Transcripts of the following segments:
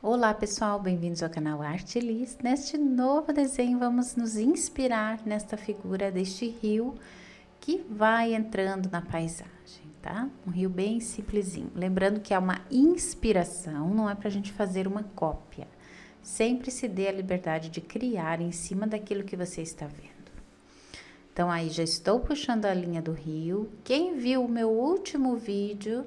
Olá pessoal, bem-vindos ao canal Arte Liz. Neste novo desenho vamos nos inspirar nesta figura deste rio que vai entrando na paisagem, tá? Um rio bem simplesinho. Lembrando que é uma inspiração, não é pra gente fazer uma cópia. Sempre se dê a liberdade de criar em cima daquilo que você está vendo. Então aí já estou puxando a linha do rio. Quem viu o meu último vídeo,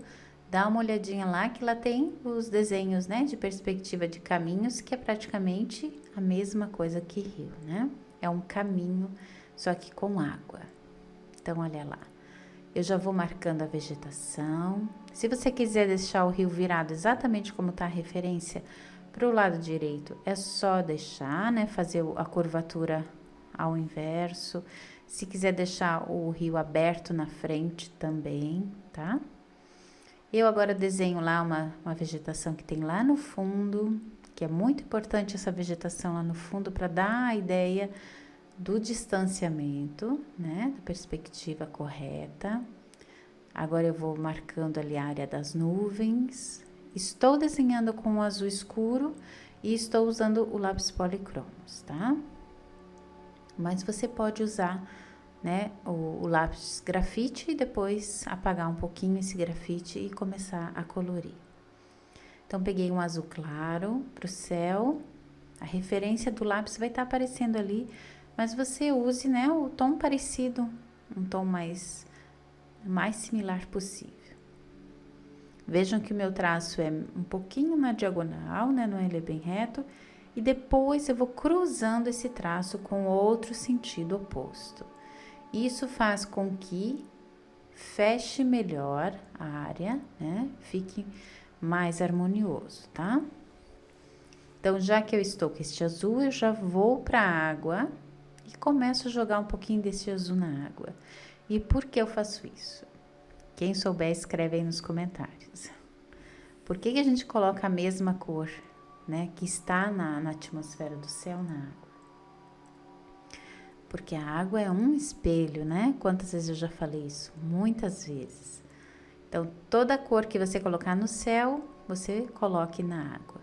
dá uma olhadinha lá, que lá tem os desenhos, né, de perspectiva de caminhos, que é praticamente a mesma coisa que rio, né? É um caminho, só que com água. Então, olha lá. Eu já vou marcando a vegetação. Se você quiser deixar o rio virado exatamente como tá a referência para o lado direito, é só deixar, né, fazer a curvatura ao inverso. Se quiser deixar o rio aberto na frente também, tá? Eu agora desenho lá uma vegetação que tem lá no fundo, que é muito importante essa vegetação lá no fundo para dar a ideia do distanciamento, né? Da perspectiva correta. Agora eu vou marcando ali a área das nuvens. Estou desenhando com o azul escuro e estou usando o lápis policromos, tá? Mas você pode usar, né, o lápis grafite e depois apagar um pouquinho esse grafite e começar a colorir. Então, peguei um azul claro para o céu, a referência do lápis vai estar aparecendo ali, mas você use, né, o tom parecido, um tom mais similar possível. Vejam que o meu traço é um pouquinho na diagonal, né, não ele é bem reto, e depois eu vou cruzando esse traço com outro sentido oposto. Isso faz com que feche melhor a área, né? Fique mais harmonioso, tá? Então, já que eu estou com este azul, eu já vou para a água e começo a jogar um pouquinho desse azul na água. E por que eu faço isso? Quem souber, escreve aí nos comentários. Por que a gente coloca a mesma cor, né? Que está na atmosfera do céu na água? Porque a água é um espelho, né? Quantas vezes eu já falei isso? Muitas vezes. Então, toda cor que você colocar no céu, você coloque na água.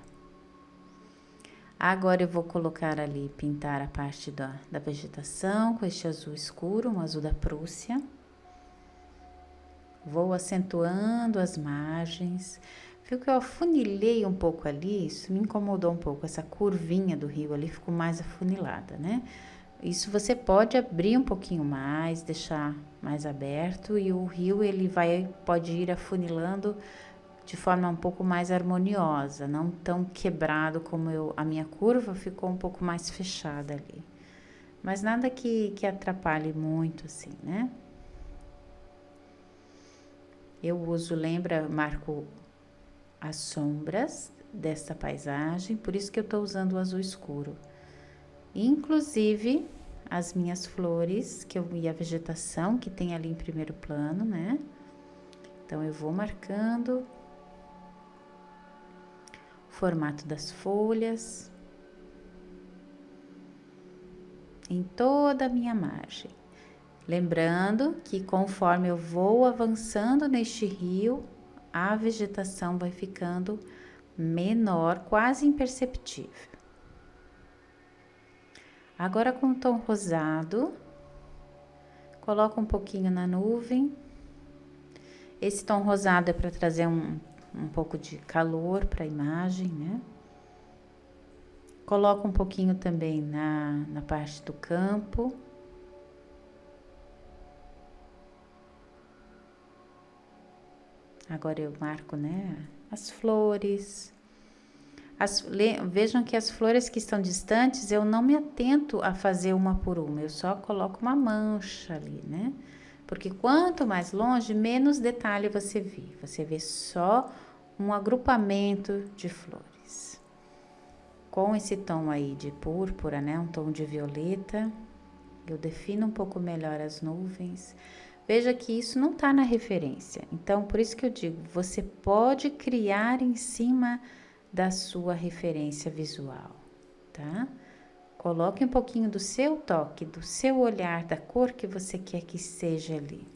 Agora eu vou colocar ali, pintar a parte da vegetação com este azul escuro, um azul da Prússia. Vou acentuando as margens. Viu que eu afunilei um pouco ali? Isso me incomodou um pouco, essa curvinha do rio ali ficou mais afunilada, né? Isso você pode abrir um pouquinho mais, deixar mais aberto e o rio pode ir afunilando de forma um pouco mais harmoniosa, não tão quebrado como a minha curva ficou um pouco mais fechada ali. Mas nada que atrapalhe muito assim, né? Eu marco as sombras desta paisagem, por isso que eu tô usando o azul escuro. Inclusive as minhas flores e a vegetação que tem ali em primeiro plano, né? Então eu vou marcando o formato das folhas em toda a minha margem. Lembrando que conforme eu vou avançando neste rio, a vegetação vai ficando menor, quase imperceptível. Agora com o tom rosado, coloco um pouquinho na nuvem. Esse tom rosado é para trazer um pouco de calor para a imagem, né? Coloco um pouquinho também na parte do campo. Agora eu marco, né, as flores. Vejam que as flores que estão distantes, eu não me atento a fazer uma por uma, eu só coloco uma mancha ali, né? Porque quanto mais longe, menos detalhe você vê só um agrupamento de flores. Com esse tom aí de púrpura, né, um tom de violeta, eu defino um pouco melhor as nuvens. Veja que isso não tá na referência, então por isso que eu digo, você pode criar em cima da sua referência visual, tá? Coloque um pouquinho do seu toque, do seu olhar, da cor que você quer que seja ali.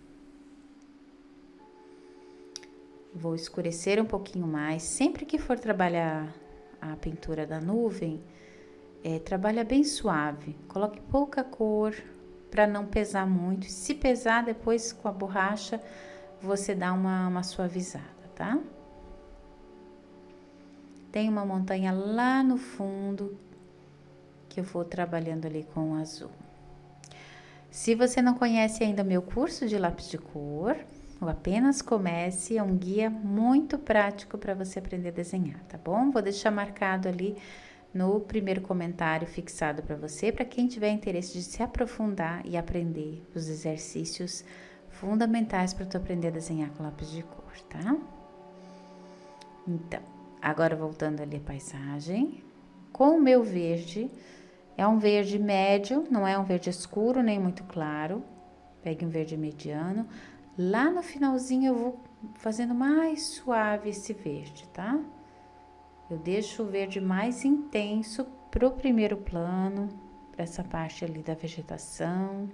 Vou escurecer um pouquinho mais. Sempre que for trabalhar a pintura da nuvem, trabalha bem suave. Coloque pouca cor para não pesar muito. Se pesar, depois com a borracha, você dá uma suavizada, tá? Tem uma montanha lá no fundo que eu vou trabalhando ali com o azul. Se você não conhece ainda meu curso de lápis de cor, o Apenas Comece é um guia muito prático para você aprender a desenhar, tá bom? Vou deixar marcado ali no primeiro comentário fixado para você, para quem tiver interesse de se aprofundar e aprender os exercícios fundamentais para tu aprender a desenhar com lápis de cor, tá? Então, agora voltando ali a paisagem, com o meu verde, é um verde médio, não é um verde escuro nem muito claro. Pegue um verde mediano. Lá no finalzinho eu vou fazendo mais suave esse verde, tá? Eu deixo o verde mais intenso pro primeiro plano, para essa parte ali da vegetação.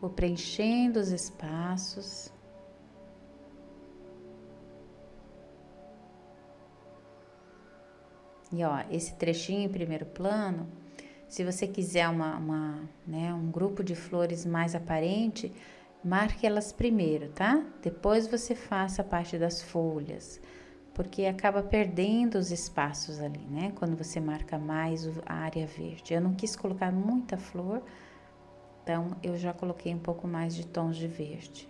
Vou preenchendo os espaços. E ó, esse trechinho em primeiro plano, se você quiser um grupo de flores mais aparente, marque elas primeiro, tá? Depois você faça a parte das folhas, porque acaba perdendo os espaços ali, né? Quando você marca mais a área verde. Eu não quis colocar muita flor, então eu já coloquei um pouco mais de tons de verde.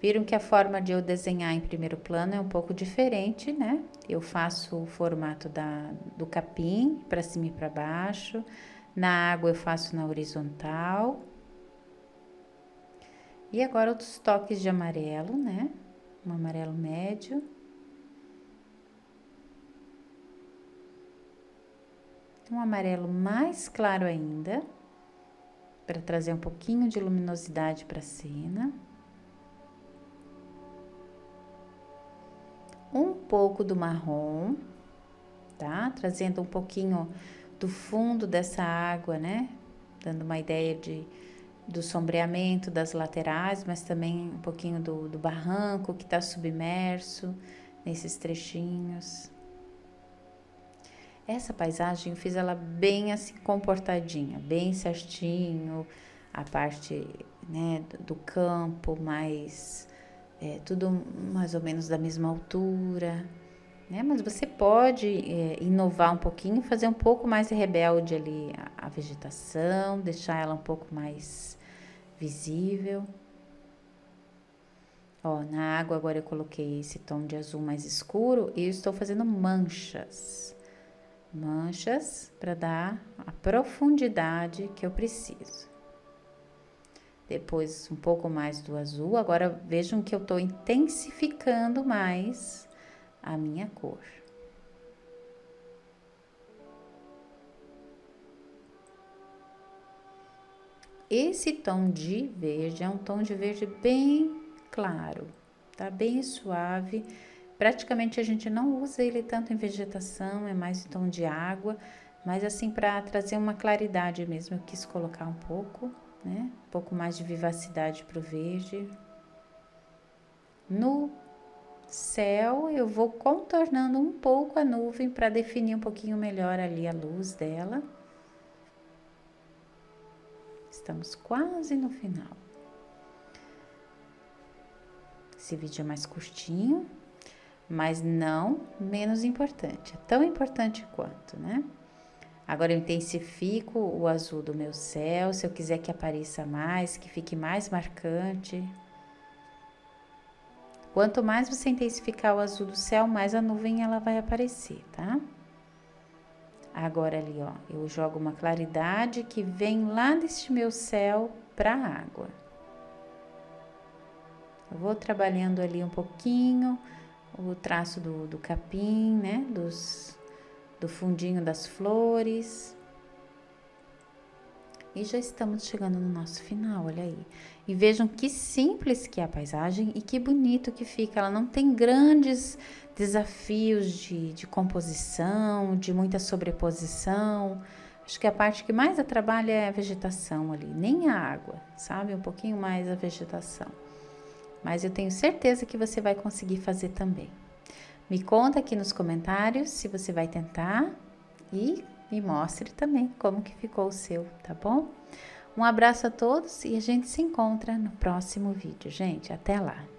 Viram que a forma de eu desenhar em primeiro plano é um pouco diferente, né? Eu faço o formato do capim, para cima e para baixo. Na água eu faço na horizontal. E agora outros toques de amarelo, né? Um amarelo médio. Um amarelo mais claro ainda, para trazer um pouquinho de luminosidade para a cena. Um pouco do marrom, tá? Trazendo um pouquinho do fundo dessa água, né? Dando uma ideia do sombreamento das laterais, mas também um pouquinho do barranco que tá submerso nesses trechinhos. Essa paisagem eu fiz ela bem assim comportadinha, bem certinho, a parte, né, do campo mais... tudo mais ou menos da mesma altura, né? Mas você pode inovar um pouquinho, fazer um pouco mais rebelde ali a vegetação, deixar ela um pouco mais visível. Ó, na água agora eu coloquei esse tom de azul mais escuro e eu estou fazendo manchas. Manchas para dar a profundidade que eu preciso. Depois um pouco mais do azul. Agora vejam que eu estou intensificando mais a minha cor. Esse tom de verde é um tom de verde bem claro, tá? Bem suave. Praticamente a gente não usa ele tanto em vegetação, é mais em tom de água, mas assim para trazer uma claridade mesmo, eu quis colocar um pouco, né? Um pouco mais de vivacidade pro verde. No céu, eu vou contornando um pouco a nuvem para definir um pouquinho melhor ali a luz dela. Estamos quase no final. Esse vídeo é mais curtinho, mas não menos importante. É tão importante quanto, né? Agora eu intensifico o azul do meu céu, se eu quiser que apareça mais, que fique mais marcante. Quanto mais você intensificar o azul do céu, mais a nuvem ela vai aparecer, tá? Agora ali, ó, eu jogo uma claridade que vem lá deste meu céu para a água. Eu vou trabalhando ali um pouquinho o traço do capim, né? Do fundinho das flores. E já estamos chegando no nosso final, olha aí. E vejam que simples que é a paisagem e que bonito que fica. Ela não tem grandes desafios de composição, de muita sobreposição. Acho que a parte que mais dá trabalho é a vegetação ali, nem a água, sabe? Um pouquinho mais a vegetação. Mas eu tenho certeza que você vai conseguir fazer também. Me conta aqui nos comentários se você vai tentar e me mostre também como que ficou o seu, tá bom? Um abraço a todos e a gente se encontra no próximo vídeo, gente. Até lá!